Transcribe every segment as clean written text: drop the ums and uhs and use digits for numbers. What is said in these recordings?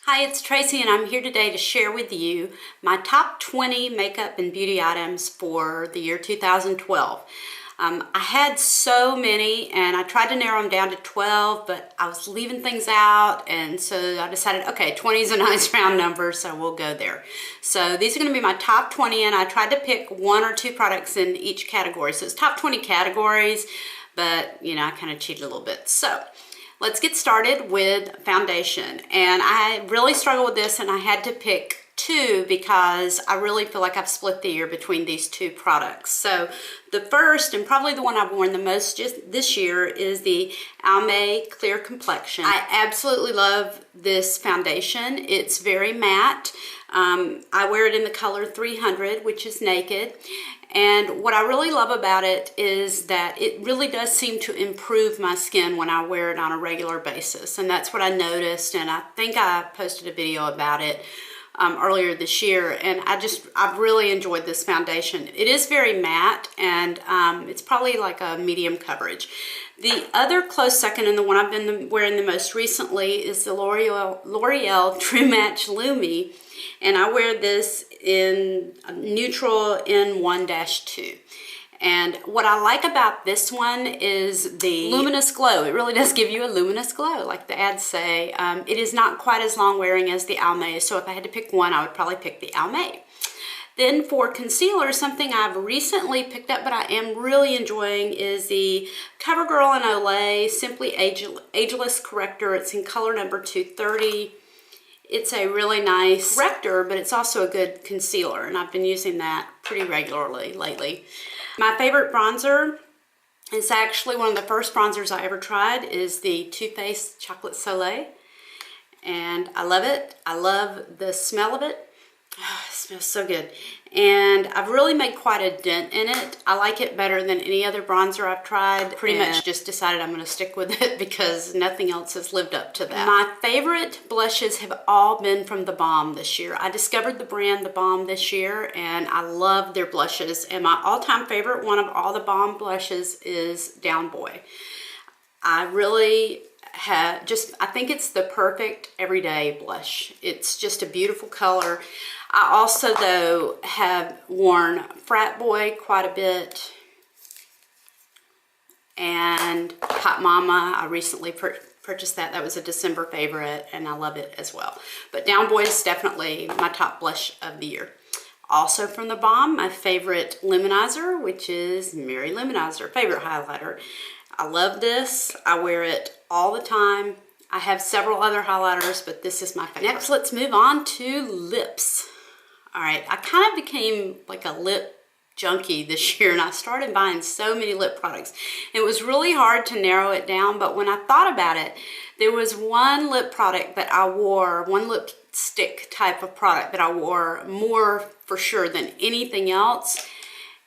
Hi, it's Tracy and I'm here today to share with you my top 20 makeup and beauty items for the year 2012. I had so many and I tried to narrow them down to 12, but I was leaving things out, and so I decided, okay, 20 is a nice round number, so we'll go there. So these are going to be my top 20, and I tried to pick one or two products in each category. So it's top 20 categories, but you know, I kind of cheated a little bit. So let's get started with foundation. And I really struggled with this, and I had to pick two because I really feel like I've split the year between these two products. So the first, and probably the one I've worn the most just this year, is the Almay Clear Complexion. I absolutely love this foundation. It's very matte. I wear it in the color 300, which is naked. And what I really love about it is that it really does seem to improve my skin when I wear it on a regular basis. And that's what I noticed, and I think I posted a video about it earlier this year, and I've really enjoyed this foundation. It is very matte, and it's probably like a medium coverage. The other close second, and the one I've been wearing the most recently, is the L'Oreal True Match Lumi, and I wear this in neutral N1-2. And what I like about this one is the luminous glow. It really does give you a luminous glow, like the ads say. It is not quite as long wearing as the Almay, so if I had to pick one, I would probably pick the Almay. Then for concealer, something I've recently picked up but I am really enjoying is the CoverGirl and Olay Simply Ageless Corrector. It's in color number 230. It's a really nice corrector, but it's also a good concealer, and I've been using that pretty regularly lately. My favorite bronzer is actually one of the first bronzers I ever tried, is the Too Faced Chocolate Soleil, and I love it. I love the smell of it. Oh, it smells so good. And I've really made quite a dent in it. I like it better than any other bronzer I've tried. Pretty much just decided I'm going to stick with it because nothing else has lived up to that. My favorite blushes have all been from The Balm this year. I discovered the brand The Balm this year, and I love their blushes. And my all-time favorite one of all The Balm blushes is Down Boy. I really I think it's the perfect everyday blush. It's just a beautiful color. I also, though, have worn Frat Boy quite a bit, and Hot Mama. I recently purchased that. That was a December favorite, and I love it as well. But Down Boy is definitely my top blush of the year. Also from The Balm, my favorite luminizer, which is Mary Luminizer, favorite highlighter. I love this. I wear it all the time. I have several other highlighters, but this is my favorite. Next, let's move on to lips. All right, I kind of became like a lip junkie this year, and I started buying so many lip products. It was really hard to narrow it down, but when I thought about it, there was one lip product that I wore, one lipstick type of product that I wore more for sure than anything else,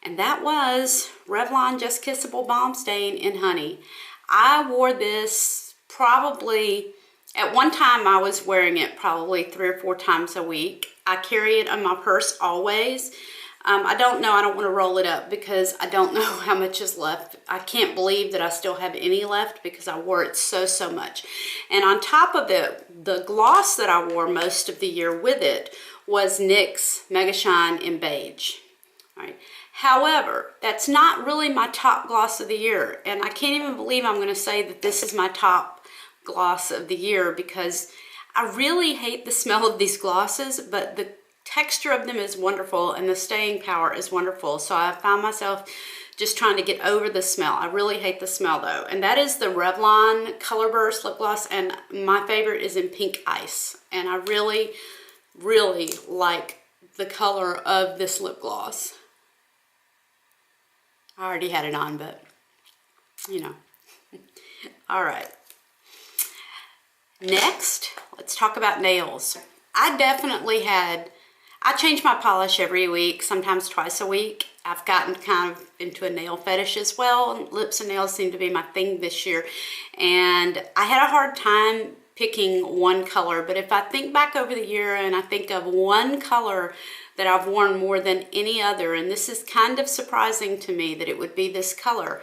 and that was Revlon Just Kissable Balm Stain in Honey. I wore this probably, at one time I was wearing it probably 3 or 4 times a week. I carry it in my purse always. I don't know, I don't want to roll it up because I don't know how much is left. I can't believe that I still have any left because I wore it so much. And on top of it, the gloss that I wore most of the year with it was NYX Mega Shine in Beige. All right. However, that's not really my top gloss of the year, and I can't even believe I'm going to say that this is my top gloss of the year because I really hate the smell of these glosses, but the texture of them is wonderful and the staying power is wonderful, so I found myself just trying to get over the smell. I really hate the smell though, and that is the Revlon Color Burst lip gloss, and my favorite is in Pink Ice, and I really like the color of this lip gloss. I already had it on, but you know. All right. Next, let's talk about nails. I change my polish every week, sometimes twice a week. I've gotten kind of into a nail fetish as well. Lips and nails seem to be my thing this year. And I had a hard time picking one color, but if I think back over the year and I think of one color that I've worn more than any other, and this is kind of surprising to me that it would be this color,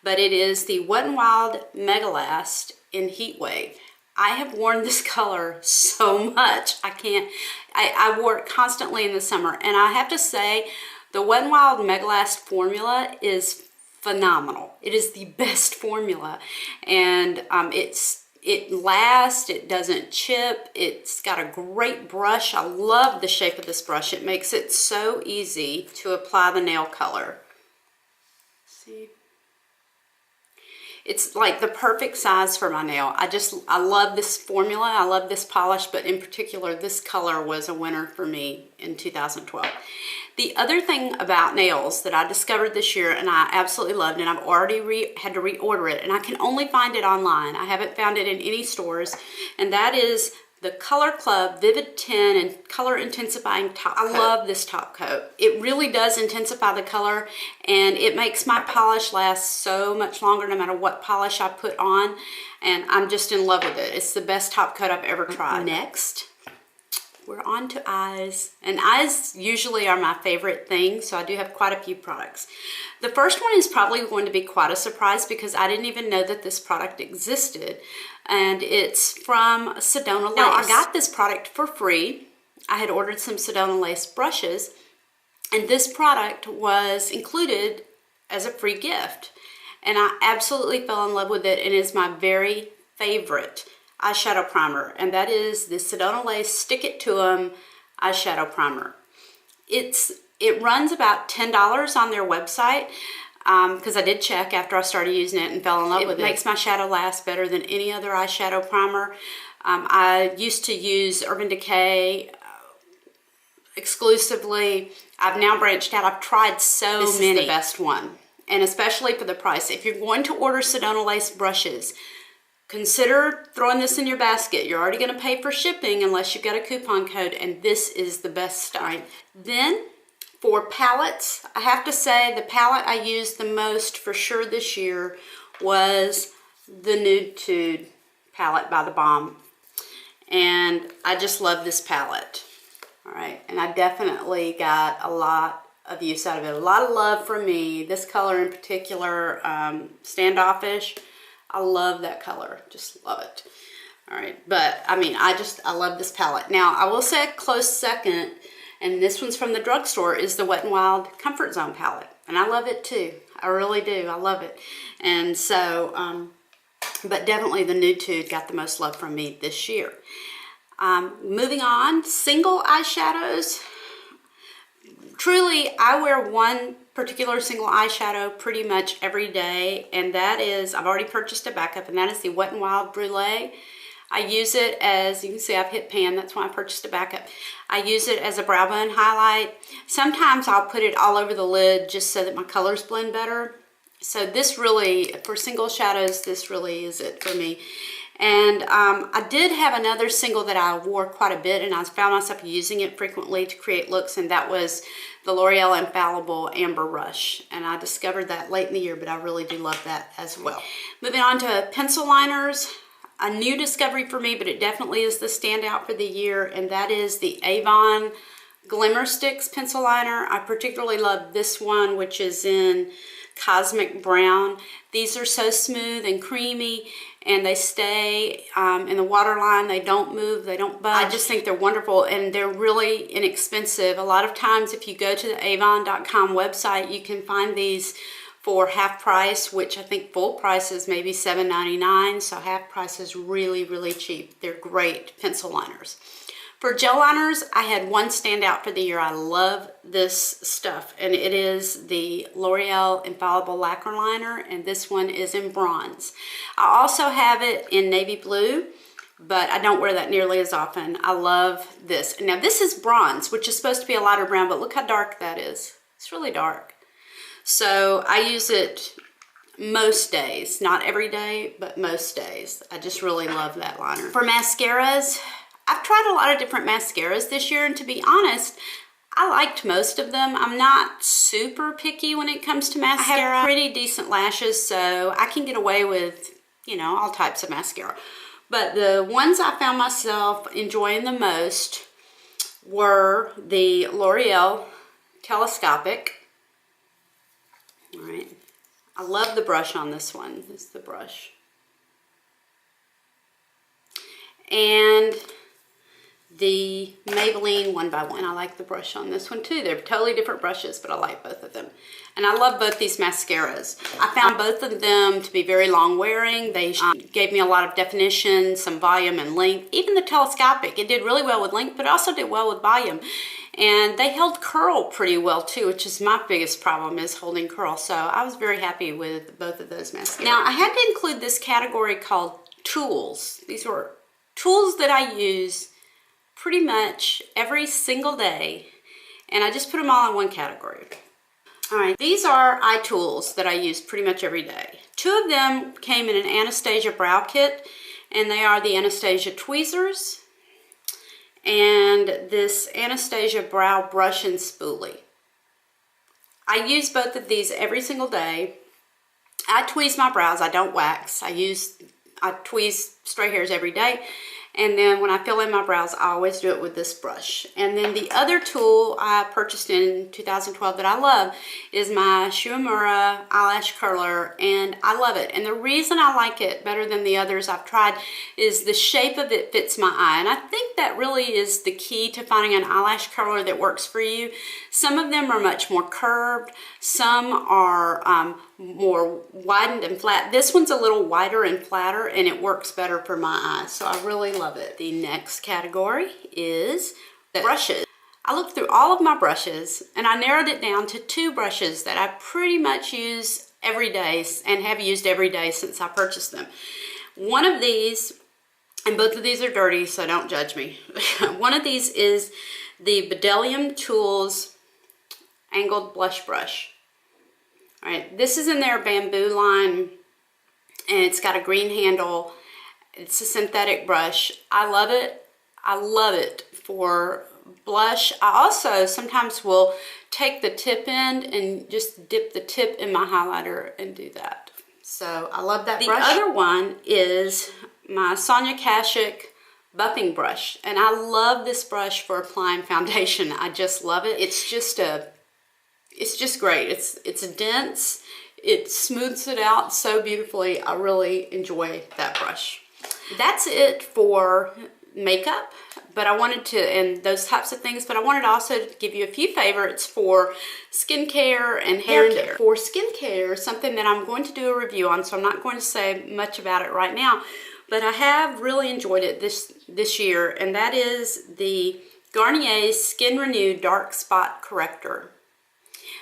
but it is the Wet n Wild Mega Last in Heat Wave. I have worn this color so much. I wore it constantly in the summer. And I have to say, the Wet n Wild Mega Last formula is phenomenal. It is the best formula. And it lasts, it doesn't chip, it's got a great brush. I love the shape of this brush. It makes it so easy to apply the nail color. See? It's like the perfect size for my nail. I love this formula. I love this polish, but in particular, this color was a winner for me in 2012. The other thing about nails that I discovered this year and I absolutely loved, and I've already had to reorder it, and I can only find it online. I haven't found it in any stores, and that is the Color Club Vivid 10 and Color Intensifying Top Coat. I love this top coat. It really does intensify the color, and it makes my polish last so much longer no matter what polish I put on, and I'm just in love with it. It's the best top coat I've ever tried. Next, we're on to eyes, and eyes usually are my favorite thing, so I do have quite a few products. The first one is probably going to be quite a surprise because I didn't even know that this product existed, and it's from Sedona Lace. Now, I got this product for free. I had ordered some Sedona Lace brushes, and this product was included as a free gift, and I absolutely fell in love with it, and is my very favorite eyeshadow primer, and that is the Sedona Lace Stick It To 'Em eyeshadow primer. It runs about $10 on their website because I did check after I started using it and fell in love with it. It makes my shadow last better than any other eyeshadow primer. I used to use Urban Decay exclusively. I've now branched out. I've tried so many. This is the best one, and especially for the price. If you're going to order Sedona Lace brushes, consider throwing this in your basket. You're already going to pay for shipping unless you've got a coupon code, and this is the best stuff. Then, for palettes, I have to say the palette I used the most for sure this year was the Nude Tude palette by The Balm. And I just love this palette. All right, and I definitely got a lot of use out of it. A lot of love from me. This color in particular, Standoffish. I love that color, just love it. All right, but I mean, I love this palette. Now, I will say a close second, and this one's from the drugstore, is the Wet n Wild Comfort Zone palette. And I love it too, I really do, I love it. And so, but definitely the Nude Tude got the most love from me this year. Moving on, single eyeshadows. Truly, I wear one particular single eyeshadow pretty much every day, and that is, I've already purchased a backup, and that is the Wet n Wild Brulee. I use it as, you can see I've hit pan, that's why I purchased a backup. I use it as a brow bone highlight. Sometimes I'll put it all over the lid just so that my colors blend better. So this really, for single shadows, this really is it for me. And I did have another single that I wore quite a bit, and I found myself using it frequently to create looks, and that was the L'Oreal Infallible Amber Rush. And I discovered that late in the year, but I really do love that as well. Moving on to pencil liners, a new discovery for me, but it definitely is the standout for the year, and that is the Avon Glimmer Sticks pencil liner. I particularly love this one, which is in Cosmic Brown. These are so smooth and creamy, and they stay in the waterline. They don't move, they don't budge. I just think they're wonderful, and they're really inexpensive. A lot of times if you go to the avon.com website, you can find these for half price, which I think full price is maybe $7.99, so half price is really, really cheap. They're great pencil liners. For gel liners, I had one standout for the year. I love this stuff, and it is the L'Oreal Infallible Lacquer Liner, and this one is in bronze. I also have it in navy blue, but I don't wear that nearly as often. I love this. Now, this is bronze, which is supposed to be a lighter brown, but look how dark that is. It's really dark. So I use it most days, not every day, but most days. I just really love that liner. For mascaras, I've tried a lot of different mascaras this year, and to be honest, I liked most of them. I'm not super picky when it comes to mascara. I have pretty decent lashes, so I can get away with, you know, all types of mascara. But the ones I found myself enjoying the most were the L'Oreal Telescopic. All right. I love the brush on this one. This is the brush. and the Maybelline 1x1. I like the brush on this one too. They're totally different brushes, but I like both of them. And I love both these mascaras. I found both of them to be very long wearing. They gave me a lot of definition, some volume and length. Even the telescopic, it did really well with length, but it also did well with volume. And they held curl pretty well too, which is my biggest problem, is holding curl. So I was very happy with both of those mascaras. Now I had to include this category called tools. These were tools that I use pretty much every single day, and I just put them all in one category. All right, these are eye tools that I use pretty much every day. Two of them came in an Anastasia brow kit, and they are the Anastasia tweezers and this Anastasia brow brush and spoolie. I use both of these every single day. I tweeze my brows, I don't wax. I tweeze straight hairs every day. And then when I fill in my brows, I always do it with this brush. And then the other tool I purchased in 2012 that I love is my Shuimura eyelash curler, and I love it. And the reason I like it better than the others I've tried is the shape of it fits my eye. And I think that really is the key to finding an eyelash curler that works for you. Some of them are much more curved. Some are more widened and flat. This one's a little wider and flatter, and it works better for my eyes. So I really love it. The next category is brushes. I looked through all of my brushes and I narrowed it down to 2 brushes that I pretty much use every day and have used every day since I purchased them. One of these, and both of these are dirty, so don't judge me. One of these is the Bdellium Tools Angled Blush Brush. All right, this is in their bamboo line, and it's got a green handle. It's a synthetic brush. I love it. I love it for blush. I also sometimes will take the tip end and just dip the tip in my highlighter and do that. So I love that brush. The other one is my Sonia Kashuk buffing brush, and I love this brush for applying foundation. I just love it. It's just great. It's dense. It smooths it out so beautifully. I really enjoy that brush. That's it for makeup, but I wanted to, and those types of things, but I wanted also to give you a few favorites for skincare and hair care. For skincare, something that I'm going to do a review on, so I'm not going to say much about it right now, but I have really enjoyed it this year, and that is the Garnier Skin Renew Dark Spot Corrector.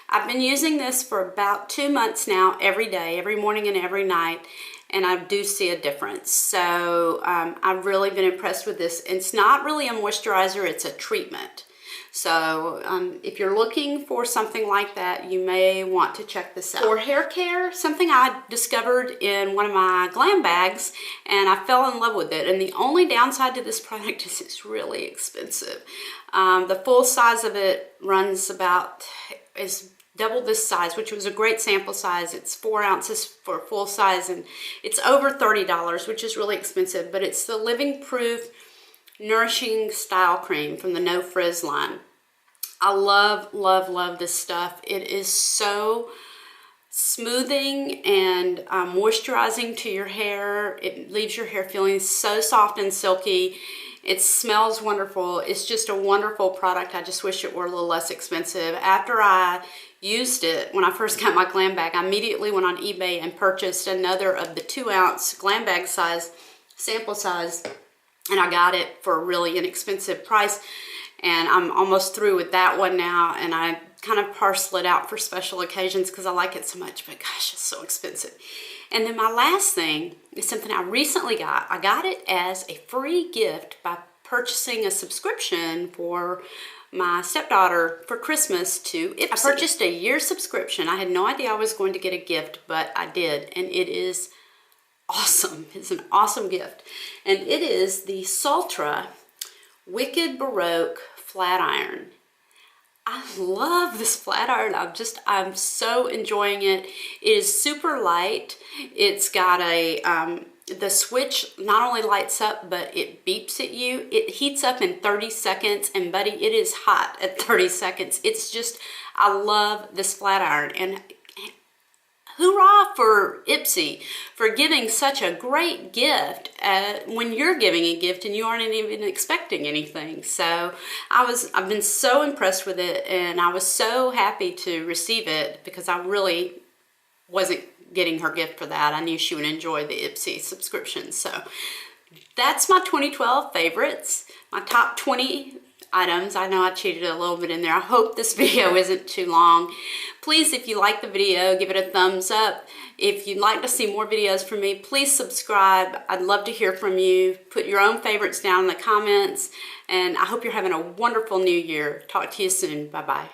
I've been using this for about 2 months now, every day, every morning and every night, and I do see a difference. So I've really been impressed with this. It's not really a moisturizer, it's a treatment. So if you're looking for something like that, you may want to check this out. For hair care, something I discovered in one of my glam bags, and I fell in love with it. And the only downside to this product is it's really expensive. The full size of it runs is double this size, which was a great sample size. It's 4 ounces for full size, and it's over $30, which is really expensive, but it's the Living Proof Nourishing Style Cream from the No Frizz line. I love, love, love this stuff. It is so smoothing and moisturizing to your hair. It leaves your hair feeling so soft and silky. It smells wonderful. It's just a wonderful product. I just wish it were a little less expensive. After I used it, when I first got my glam bag, I immediately went on eBay and purchased another of the 2 ounce glam bag size, sample size, and I got it for a really inexpensive price. And I'm almost through with that one now, and I kind of parcel it out for special occasions because I like it so much, but gosh, it's so expensive. And then my last thing is something I recently got. I got it as a free gift by purchasing a subscription for my stepdaughter for Christmas to Ipsy. I purchased a year subscription. I had no idea I was going to get a gift, but I did, and it is awesome. It's an awesome gift. And it is the Sultra Wicked Baroque Flat Iron. I love this flat iron. I'm so enjoying it. It is super light. It's got the switch not only lights up, but it beeps at you. It heats up in 30 seconds, and buddy, it is hot at 30 seconds. It's just, I love this flat iron. And Hoorah for Ipsy for giving such a great gift when you're giving a gift and you aren't even expecting anything. So I've been so impressed with it, and I was so happy to receive it because I really wasn't getting her gift for that. I knew she would enjoy the Ipsy subscription. So that's my 2012 favorites, my top 20 items. I know I cheated a little bit in there. I hope this video isn't too long. Please, if you like the video, give it a thumbs up. If you'd like to see more videos from me, please subscribe. I'd love to hear from you. Put your own favorites down in the comments, and I hope you're having a wonderful new year. Talk to you soon. Bye-bye.